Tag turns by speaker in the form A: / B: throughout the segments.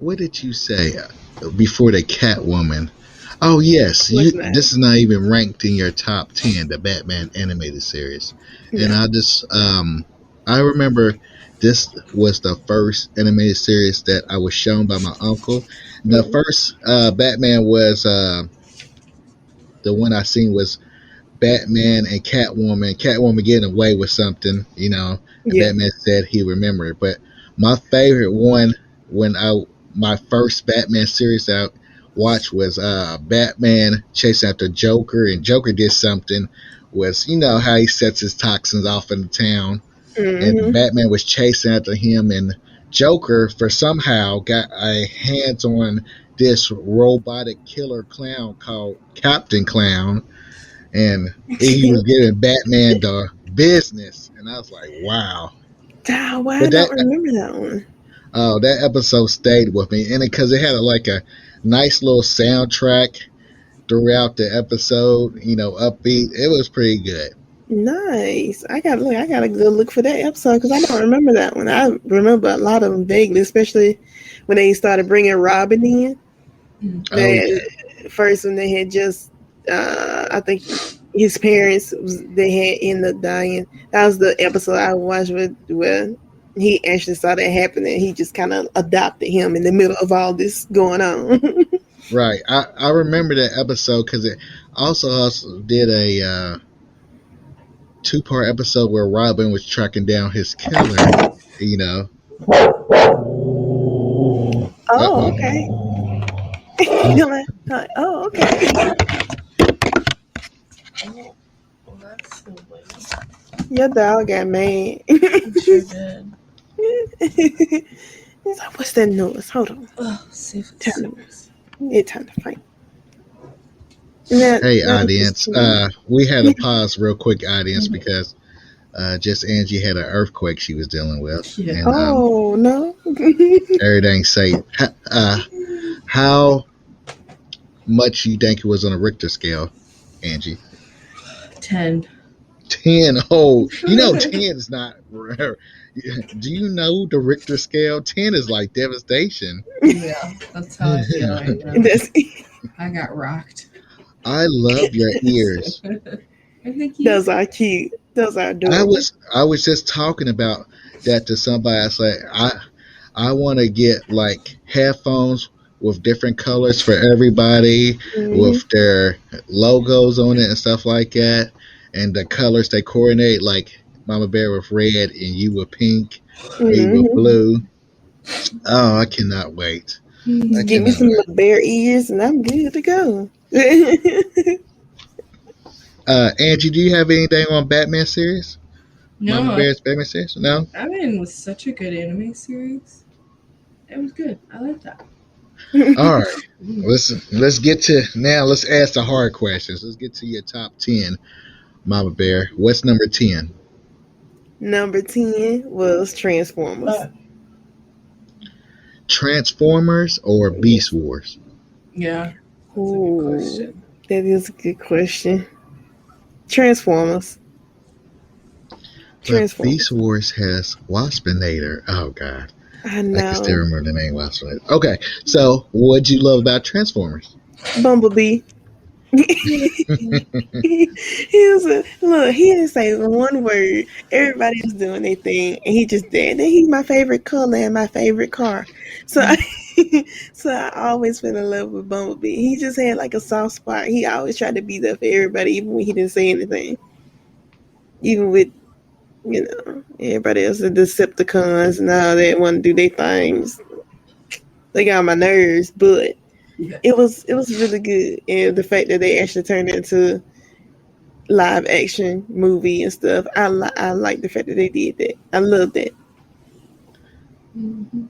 A: what did you say before the Catwoman? Oh yes,
B: What's
A: you.
B: that?
A: This is not even ranked in your top 10, the Batman animated series. And
B: No.
A: I remember this was the first animated series that I was shown by my uncle. The
B: Mm-hmm.
A: first Batman was the one I seen was Batman and Catwoman. Catwoman getting away with something, and
B: Yeah.
A: Batman said he remembered. But my favorite one when I my first Batman series I watched was Batman chasing after Joker, and Joker did something was how he sets his toxins off in the town, and
B: Mm-hmm.
A: Batman was chasing after him, and Joker for somehow got a hands on this robotic killer clown called Captain Clown, and he was giving Batman the business, and I was like, wow.
B: Why I
A: But
B: don't remember that one.
A: that episode stayed with me, and because it had like a nice little soundtrack throughout the episode, upbeat. It was pretty good.
B: Nice. I gotta look. I gotta go look for that episode because I don't remember that one. I remember a lot of them vaguely, especially when they started bringing Robin in.
A: Oh yeah,
B: First when they had just, I think his parents they had ended up dying. That was the episode I watched with where he actually saw that happen and he just kind of adopted him in the middle of all this going on.
A: right. I remember that episode because it also did a two-part episode where Robin was tracking down his killer. You know. Uh
B: Oh,
A: oh.
B: okay. Oh, okay.
C: Oh, well, that's so weird.
B: Your dog got mad.
C: It sure did.
B: He's like, what's that noise? Hold on.
C: Oh, see if
B: Tell
C: it's
B: him.
C: serious.
B: It's time to fight. That,
A: Hey,
B: that
A: audience. We had to pause real quick, audience, because just Angie had an earthquake she was dealing with,
C: Yeah.
A: and
B: Oh, no.
A: everything safe. How much you think it was on a Richter scale, Angie?
C: 10.
A: 10. Oh, 10 is not rare. Do you know the Richter scale? 10 is like devastation.
C: Yeah, that's how I feel right now.
B: That's,
C: I got rocked.
A: I love your ears.
C: I think you.
B: those are cute. Those are
A: I
B: adorable.
A: was just talking about that to somebody. I was like, I want to get like headphones with different colors for everybody, with their logos on it and stuff like that, and the colors they coordinate, like Mama Bear with red and you with pink, me with blue. Oh, I cannot wait. I
B: Give me
A: cannot
B: some
A: wait.
B: little bear ears and I'm good to go.
A: Angie, do you have anything on Batman series? Mama
C: No,
A: Bear's Batman series? No.
C: Batman was such a good anime series. It was good. I like that.
A: All right. Let's get to now. Let's ask the hard questions. Let's get to your top 10, Mama Bear. What's number 10?
B: Number 10 was Transformers.
A: Transformers or Beast Wars?
C: Yeah. That's a
B: Ooh,
C: good question.
B: that is a good question. Transformers.
A: But Beast Wars has Waspinator. Oh God,
B: I
A: I can still
B: know.
A: remember the name Waspinator. Okay, so what'd you love about Transformers?
B: Bumblebee. He was look. He didn't say one word. Everybody was doing their thing, and he just did. Then he's my favorite color and my favorite car. So, so I always fell in love with Bumblebee. He just had like a soft spot. He always tried to be there for everybody, even when he didn't say anything. Even with everybody else, the Decepticons and all that want to do their things. They got on my nerves, but
C: Yeah.
B: it was really good, and the fact that they actually turned it into live action movie and stuff. I like the fact that they did that. I love that.
C: Mm-hmm.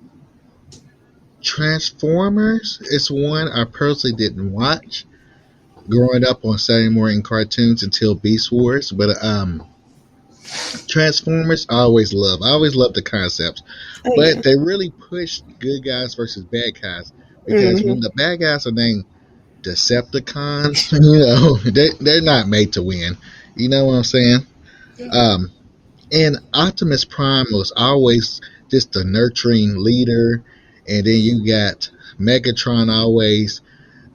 A: Transformers is one I personally didn't watch growing up on Saturday morning cartoons until Beast Wars, but Transformers I always love. I always love the concepts,
B: Oh
A: but
B: yeah.
A: they really pushed good guys versus bad guys because when the bad guys are named Decepticons, they're not made to win. You know what I'm saying? And Optimus Prime was always just a nurturing leader, and then you got Megatron always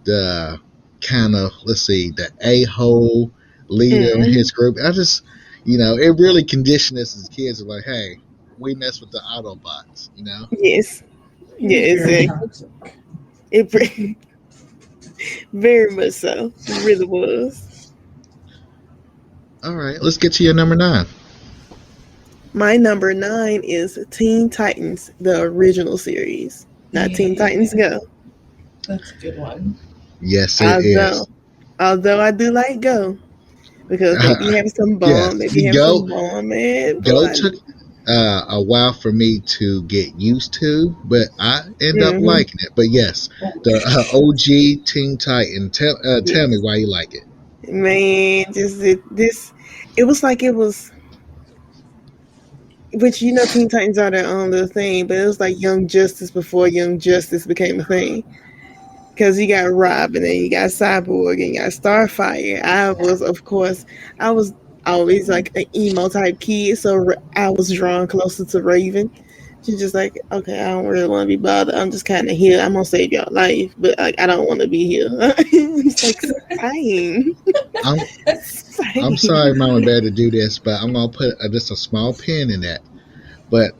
A: the kind of, let's see, the a-hole leader in
B: Mm-hmm.
A: his group. I just, it really conditioned us as kids. Like, hey, we mess with the Autobots.
B: Yes.
C: He
B: Yeah,
C: was very
B: exactly.
C: toxic.
B: It very much so. Really was.
A: All right, let's get to your number 9.
B: My number 9 is Teen Titans, the original series, not Teen Titans
C: Yeah,
B: Go.
C: that's a good one.
A: Yes, it
B: Although,
A: is.
B: although I do like Go because they be having some bomb,
A: Yes,
B: they be having some bomb, man.
A: Go
B: Boy,
A: took a while for me to get used to, but I end up
B: mm-hmm.
A: liking it. But yes,
C: Oh,
A: the OG Teen Titan. Tell me
B: Yes,
A: why you like it.
B: man. Just this, it was like it was. Which Teen Titans are their own little thing, but it was like Young Justice before Young Justice became a thing. Because you got Robin and you got Cyborg and you got Starfire. I was always like an emo type kid, so I was drawn closer to Raven. She's just like, okay, I don't really want to be bothered. I'm just kind of here. I'm gonna save y'all life, but like, I don't want to be here. It's like, fine,
A: I'm I'm sorry,
B: fine.
A: Mama Bear, to do this, but I'm gonna put just a small pin in that. But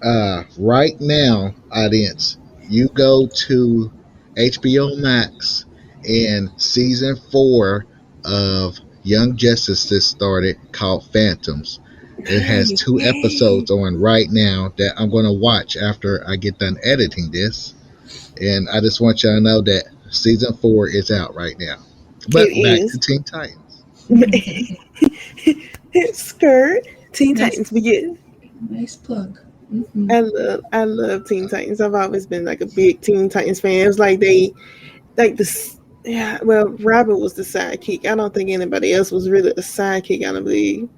A: right now, audience, you go to HBO Max, and season 4 of Young Justice just started, called Phantoms. It has
B: Nice,
A: 2 episodes
B: yay!
A: on right now that I'm going to watch after I get done editing this. And I just want y'all to know that season 4 is out right now.
B: It
A: But back to
B: is.
A: Teen Titans.
B: Skirt. Teen
C: nice,
B: Titans. We get.
C: nice plug. Hmm.
B: I love Teen Titans. I've always been like a big Teen Titans fan. It was like like this. Yeah, well, Robin was the sidekick. I don't think anybody else was really a sidekick. I don't believe.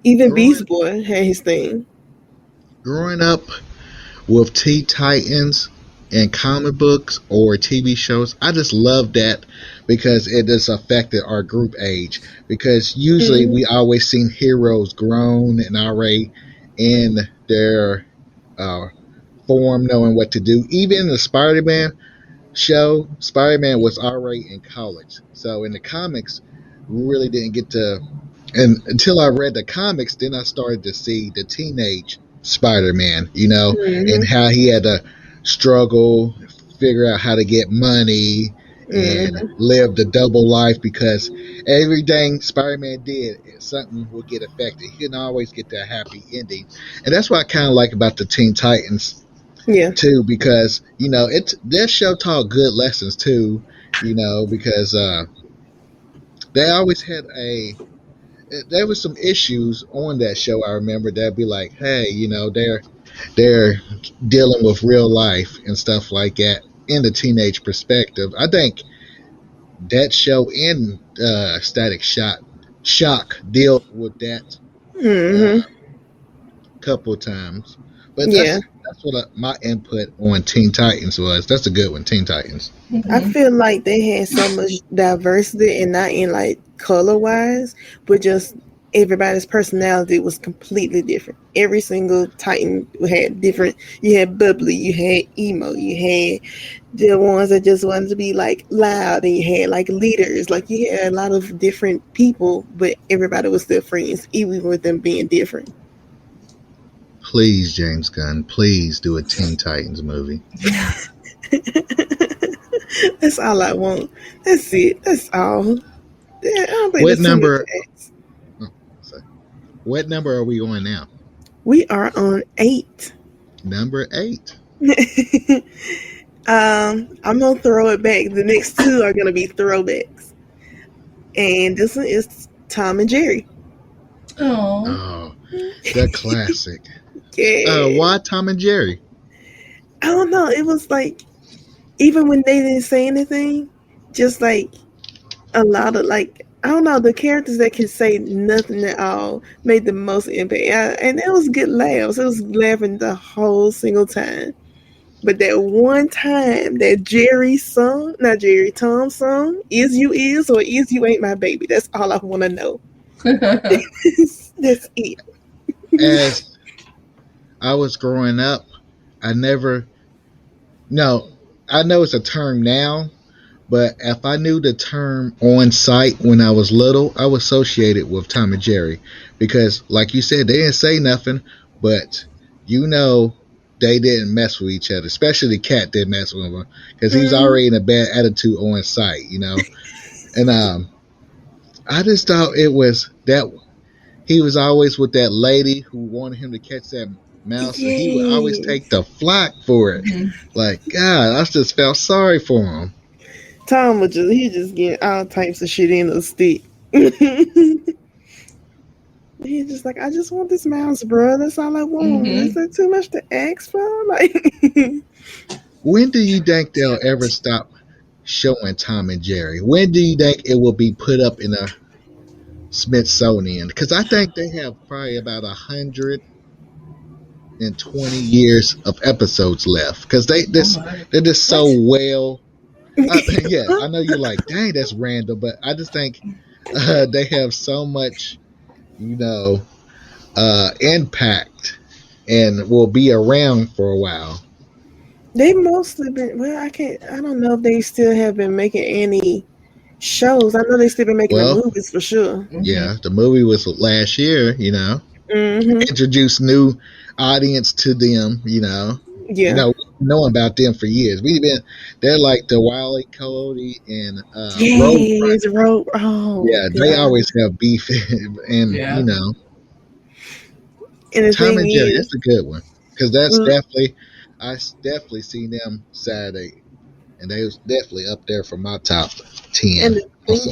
B: Even
A: Growing,
B: Beast Boy had his thing.
A: growing up with Teen Titans and comic books or TV shows, I just love that because it has affected our group age. Because usually
B: Mm-hmm.
A: we always seen heroes grown and already in their uh, form, knowing what to do. Even the Spider-Man show, Spider-Man was already in college. So in the comics, we really didn't get to, and until I read the comics, then I started to see the teenage Spider-Man, and
B: Mm-hmm.
A: how he had to struggle, figure out how to get money, and
B: Mm-hmm.
A: live the double life because everything Spider-Man did, something would get affected. He didn't always get that happy ending, and that's what I kind of like about the Teen Titans
B: Yeah.
A: too, because it's their show taught good lessons too, because they always had a there was some issues on that show. I remember that'd be like, hey, they're dealing with real life and stuff like that in the teenage perspective. I think that show and Static Shock deal with that a
B: Mm-hmm.
A: couple of times. But
B: Yeah.
A: that's what my input on Teen Titans was. That's a good one, Teen Titans.
B: I
C: Hmm.
B: feel like they had so much diversity and not in like color wise, but just everybody's personality was completely different. Every single Titan had different. You had bubbly, you had emo, you had the ones that just wanted to be like loud, and you had like leaders. Like you had a lot of different people, but everybody was still friends, even with them being different.
A: Please, James Gunn, please do a Teen Titans movie.
B: That's all I want. That's it. That's all. I don't think
A: What
B: there's too much
A: number?
B: to ask.
A: Oh, sorry. What number are we on now?
B: We are on 8.
A: Number 8.
B: I'm gonna throw it back. The next two are gonna be throwbacks, and this one is Tom and Jerry.
C: Oh,
A: Oh, the classic.
B: Yeah,
A: Why Tom and Jerry?
B: I don't know. It was like even when they didn't say anything, just like a lot of like I don't know the characters that can say nothing at all made the most impact, and it was good laughs. It was laughing the whole single time. But that one time that Jerry sung, not Jerry, Tom sung, "Is You Is" or "Is You Ain't My Baby." That's all I want to know. That's it.
A: As I was growing up, I never No, I know it's a term now, but if I knew the term on site when I was little, I would associate it with Tom and Jerry because, like you said, they didn't say nothing, but you know they didn't mess with each other. Especially the cat didn't mess with him because he was
B: Mm-hmm.
A: already in a bad attitude on site, you know. And I just thought it was that he was always with that lady who wanted him to catch that mouse, and he would always take
B: Yes.
A: the flack for it.
C: Mhm.
A: Like God, I just felt sorry for him.
B: Tom was just getting all types of shit in a stick. He's just like, I just want this mouse, bro. That's all I want. Is
C: Mhm.
B: that too much to ask for? Like,
A: When do you think they'll ever stop showing Tom and Jerry? When do you think it will be put up in a Smithsonian? Because I think they have probably about 120 years of episodes left. Because
C: Oh my.
A: they're just so
B: what?
A: well. Yeah, I know you're like, dang, that's random, but I just think they have so much, you know, impact and will be around for a while.
B: They mostly been. Well, I can't. I don't know if they still have been making any shows. I know they still been making the
A: Well,
B: movies for sure.
C: Mhm.
A: yeah, the movie was last year, you know.
B: Hmm.
A: Introduce new audience to them.
B: Yeah.
A: Knowing about them for years. We've been they're like the Wile E. Coyote and Roadrunner.
B: Yes, road. Oh
A: Yeah, they
B: god.
A: always have beef, and
C: Yeah.
B: And the
A: Tom
B: thing
A: and Jerry.
B: is,
A: That's a good one because that's
B: l-
A: definitely definitely seen them Saturday, and they was definitely up there for my top
B: and
A: 10.
B: the thing,
A: Also,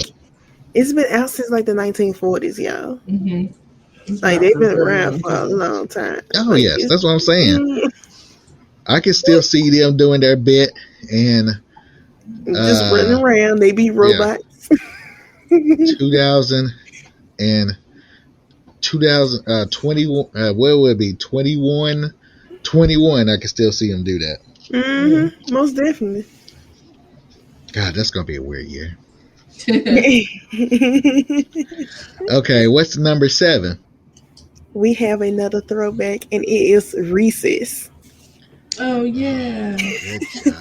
B: it's been out since like the 1940s, y'all.
C: Mhm. It's been
B: Like
C: out
B: they've
C: for a
B: been
C: very
B: around
C: long
B: for a
C: time.
B: long time.
A: oh
B: Like
A: yes,
B: it's.
A: that's what I'm saying.
B: mm,
A: I can still see them doing their bit, and
B: just running
A: uh,
B: around. They be
A: yeah,
B: robots.
A: 2000 and 2021, what would it be, 21, I can still see them do that.
C: Mm.
B: Most definitely.
A: God, that's gonna be a weird year.
B: We
A: Okay, what's number 7?
B: have another throwback, and it is Recess.
C: Oh
A: Oh,
C: yeah.
A: good job.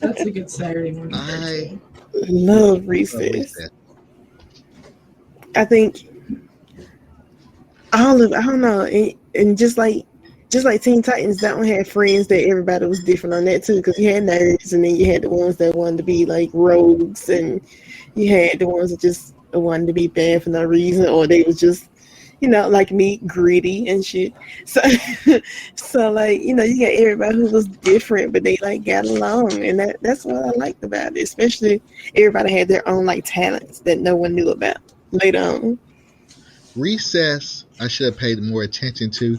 C: That's a good Saturday morning
A: I
C: cartoon.
B: Love
A: love
B: Recess.
A: Reset.
B: I think all of I don't know, and just like Teen Titans, that one had friends that everybody was different on that too, because you had nerds, and then you had the ones that wanted to be like rogues, and you had the ones that just wanted to be bad for no reason, or they was just like me, gritty and shit. So, so like you got everybody who was different, but they like got along, and that's what I liked about it. Especially everybody had their own like talents that no one knew about later on.
A: Recess, I should have paid more attention to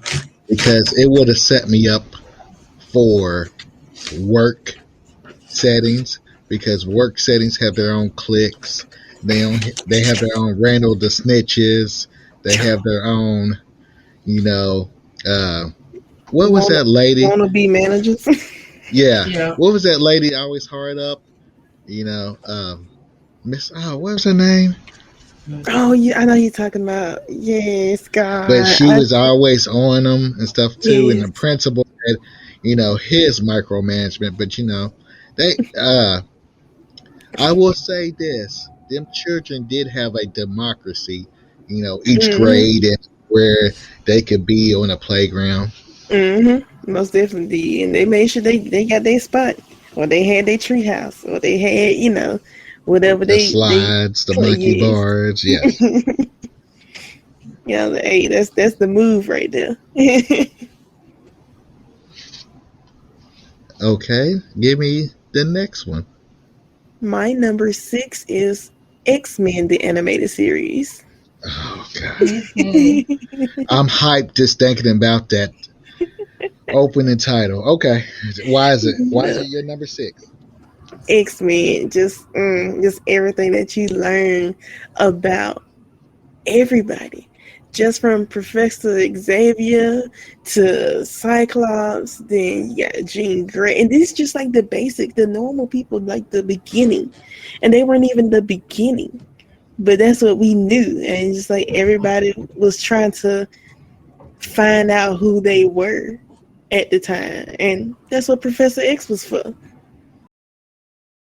A: because it would have set me up for work settings because work settings have their own cliques. They have their own Randall the Snitches. They have their own, you know, uh, what was
B: Wanna
A: that lady?
B: wanna be managers.
A: Yeah,
C: Yeah.
A: what was that lady always hard up? You know, Miss. Oh, what was her name?
B: Oh yeah, I know you're talking about. Yes,
A: But
B: God.
A: she was always on them and stuff too. And the
B: Yes.
A: principal had, his micromanagement. But they. I will say this: them children did have a democracy. Each
B: Mhm.
A: grade and where they could be on a playground.
B: Mhm. Most definitely did, and they made sure they got their spot, or they had their treehouse, or they had whatever
A: The
B: they
A: slides, the monkey
B: yes.
A: bars. Yes.
B: Hey, that's the move right there.
A: Okay. Give me the next one.
B: My number 6 is X-Men, the animated series.
A: Oh God.
C: Mhm.
A: I'm hyped just thinking about that opening title. Okay. Why is it? Why is it your number 6?
B: X-Men, just everything that you learn about everybody, just from Professor Xavier to Cyclops. Then you got Jean Grey, and this is just like the basic, the normal people, like the beginning, and they weren't even the beginning, but that's what we knew, and just like everybody was trying to find out who they were. at the time, and that's what Professor X was for.